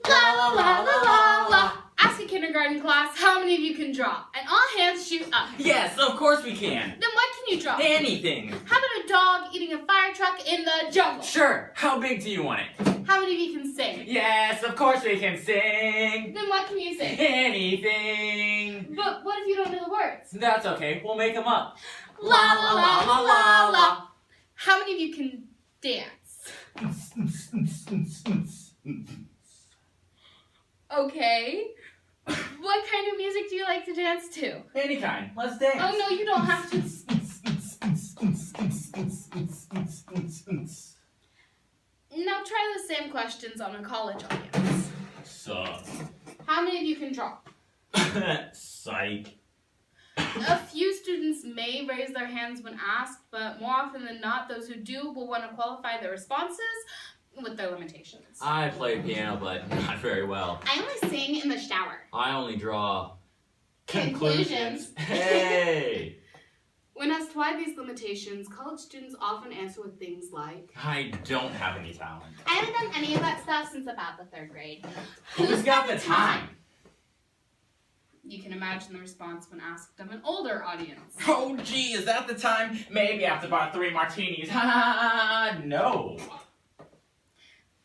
La la la la la la. Ask a kindergarten class how many of you can draw, and all hands shoot up. Yes, of course we can. Then what can you draw? Anything. How about a dog eating a fire truck in the jungle? Sure. How big do you want it? How many of you can sing? Yes, of course we can sing. Then what can you sing? Anything. But what if you don't know the words? That's okay. We'll make them up. La la la la la la. How many of you can dance? Okay. What kind of music do you like to dance to? Any kind. Let's dance. Oh no, you don't have to. Now try the same questions on a college audience. Suck. How many of you can draw? Psych. A few students may raise their hands when asked, but more often than not, those who do will want to qualify their responses with their limitations. I play piano, but not very well. I only sing in the shower. I only draw Conclusions. Hey! When asked why these limitations, college students often answer with things like, I don't have any talent. I haven't done any of that stuff since about the 3rd grade. Who's got the time? You can imagine the response when asked of an older audience. Oh, gee, is that the time? Maybe after about 3 martinis. Ha ha! No.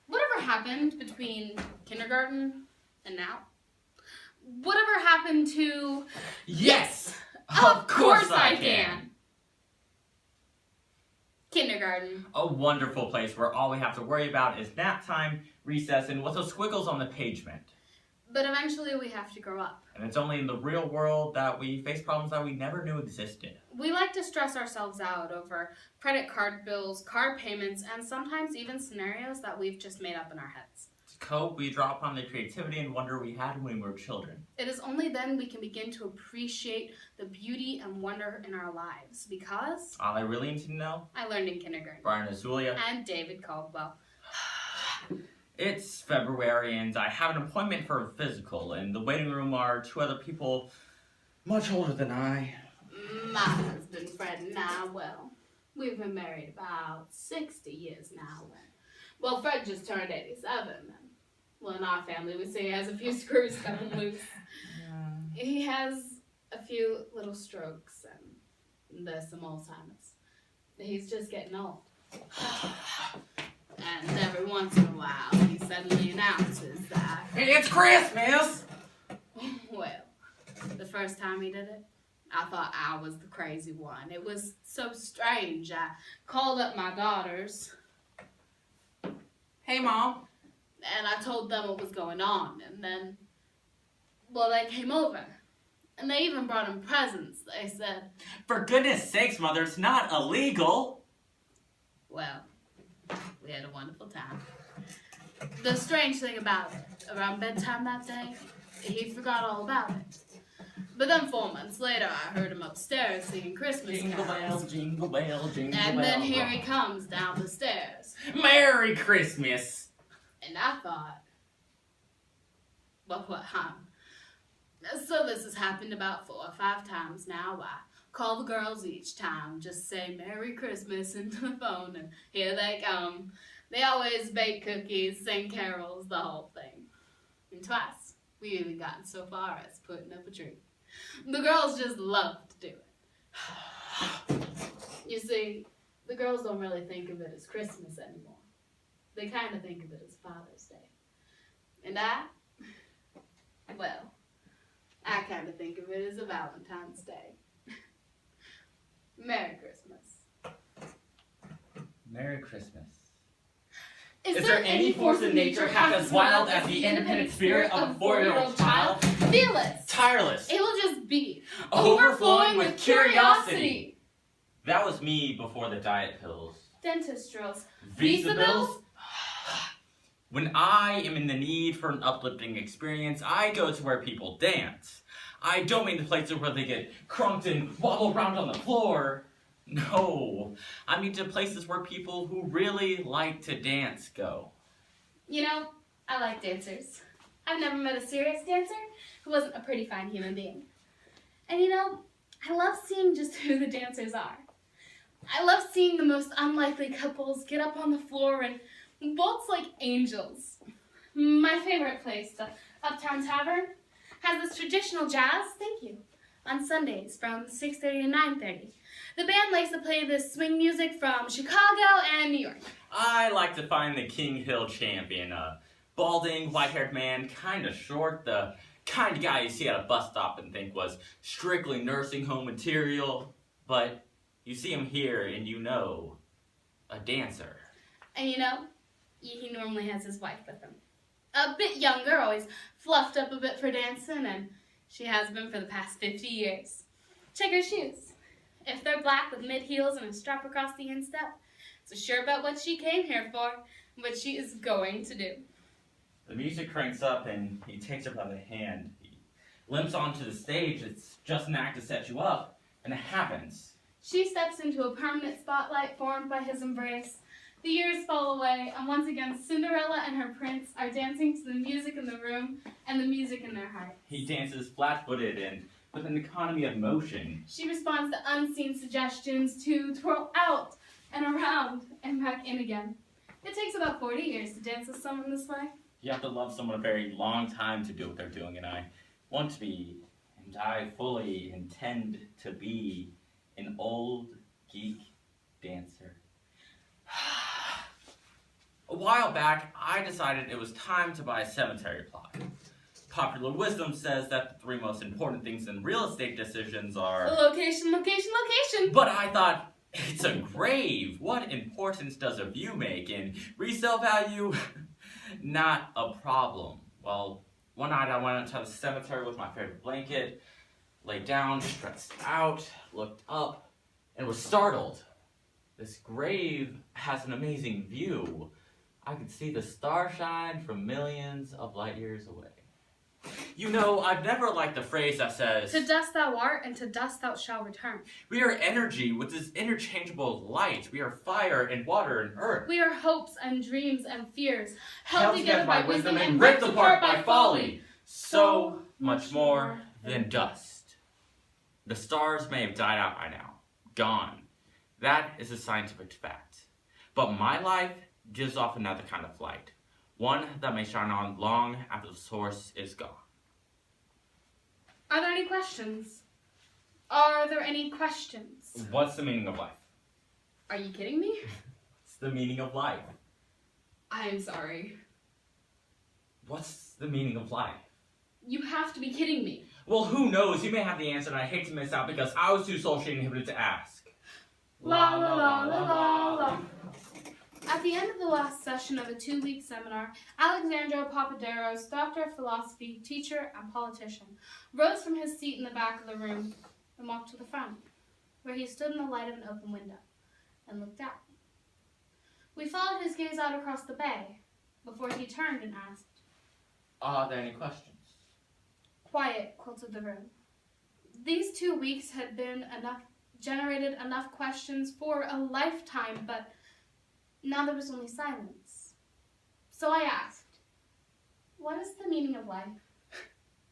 Whatever happened between kindergarten and now? Whatever happened to... Yes! Of course I can! Kindergarten. A wonderful place where all we have to worry about is nap time, recess, and what those squiggles on the page meant. But eventually we have to grow up. And it's only in the real world that we face problems that we never knew existed. We like to stress ourselves out over credit card bills, car payments, and sometimes even scenarios that we've just made up in our heads. To cope, we draw upon the creativity and wonder we had when we were children. It is only then we can begin to appreciate the beauty and wonder in our lives, because... All I really need to know? I learned in kindergarten. Brian Azulia. And David Caldwell. It's February and I have an appointment for a physical. In the waiting room are 2 other people much older than I. My husband, Fred, and I, well, we've been married about 60 years now. Well, Fred just turned 87. And, well, in our family, we say he has a few screws coming loose. He has a few little strokes and there's some Alzheimer's. He's just getting old. And every once in a while, he suddenly announces that... It's Christmas! Well, the first time he did it, I thought I was the crazy one. It was so strange. I called up my daughters. Hey, Mom. And I told them what was going on. And then, well, they came over. And they even brought him presents. They said... For goodness sakes, Mother, it's not illegal. Well... we had a wonderful time. The strange thing about it, around bedtime that day, he forgot all about it. But then 4 months later, I heard him upstairs singing Christmas Jingle carols. bell, jingle bell, jingle And bell. then here he comes down the stairs. Merry Christmas! And I thought, well, what, huh? So this has happened about 4 or 5 times now. I call the girls each time, just say Merry Christmas into the phone, and here they come. They always bake cookies, sing carols, the whole thing. And twice, we've even gotten so far as putting up a tree. The girls just love to do it. You see, the girls don't really think of it as Christmas anymore. They kind of think of it as Father's Day. And well, I kind of think of it as a Valentine's Day. Merry Christmas. Merry Christmas. Is there any force in nature half as wild as the independent spirit of a 4-year-old child? Fearless. Tireless. It will just be Overflowing with curiosity. That was me before the diet pills. Dentist drills. Visa bills? When I am in the need for an uplifting experience, I go to where people dance. I don't mean the places where they get crunked and wobble around on the floor. No, I mean to places where people who really like to dance go. You know, I like dancers. I've never met a serious dancer who wasn't a pretty fine human being. And you know, I love seeing just who the dancers are. I love seeing the most unlikely couples get up on the floor and waltz like angels. My favorite place, the Uptown Tavern, has this traditional jazz, thank you, on Sundays from 6:30 to 9:30. The band likes to play this swing music from Chicago and New York. I like to find the King Hill champion, a balding, white-haired man, kind of short, the kind of guy you see at a bus stop and think was strictly nursing home material, but you see him here and you know, a dancer. And you know, he normally has his wife with him. A bit younger, always fluffed up a bit for dancing, and she has been for the past 50 years. Check her shoes. If they're black with mid-heels and a strap across the instep, it's a sure bet what she came here for, what she is going to do. The music cranks up and he takes her by the hand. He limps onto the stage. It's just an act to set you up, and it happens. She steps into a permanent spotlight formed by his embrace. The years fall away, and once again Cinderella and her prince are dancing to the music in the room and the music in their hearts. He dances flat-footed and with an economy of motion. She responds to unseen suggestions to twirl out and around and back in again. It takes about 40 years to dance with someone this way. You have to love someone a very long time to do what they're doing, and I want to be, and I fully intend to be, an old geek dancer. A while back, I decided it was time to buy a cemetery plot. Popular wisdom says that the three most important things in real estate decisions are... Location, location, location. But I thought, it's a grave. What importance does a view make in resale value? Not a problem. Well, one night I went into the cemetery with my favorite blanket, laid down, stretched out, looked up, and was startled. This grave has an amazing view. I could see the starshine from millions of light years away. You know, I've never liked the phrase that says, To dust thou art, and to dust thou shalt return. we are energy with this interchangeable light. We are fire and water and earth. We are hopes and dreams and fears, Held together by wisdom and ripped apart by folly. So much more than dust. The stars may have died out by now. Gone. That is a scientific fact. But my life gives off another kind of light. One that may shine on long after the source is gone. Are there any questions? Are there any questions? What's the meaning of life? Are you kidding me? It's the meaning of life. I'm sorry. What's the meaning of life? You have to be kidding me. Well, who knows? You may have the answer, and I hate to miss out because I was too socially inhibited to ask. La la la la la la. At the end of the last session of a 2-week seminar, Alexandro Papaderos, doctor of philosophy, teacher, and politician, rose from his seat in the back of the room and walked to the front, where he stood in the light of an open window and looked out. We followed his gaze out across the bay before he turned and asked, Are there any questions? Quiet quilted the room. These 2 weeks had generated enough questions for a lifetime, but now there was only silence. So I asked, what is the meaning of life?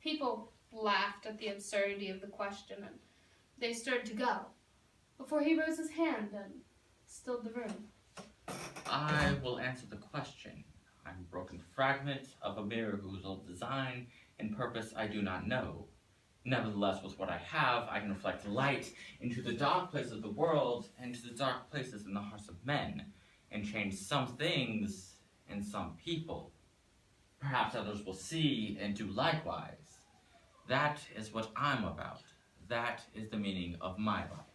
People laughed at the absurdity of the question, and they stirred to go, before he rose his hand and stilled the room. I will answer the question. I'm a broken fragment of a mirror whose old design and purpose I do not know. Nevertheless, with what I have, I can reflect light into the dark places of the world and to the dark places in the hearts of men, and change some things and some people. Perhaps others will see and do likewise. That is what I'm about. That is the meaning of my life.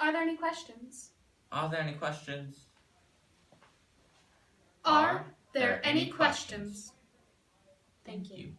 Are there any questions? Are there any questions? Are there any questions? Thank you.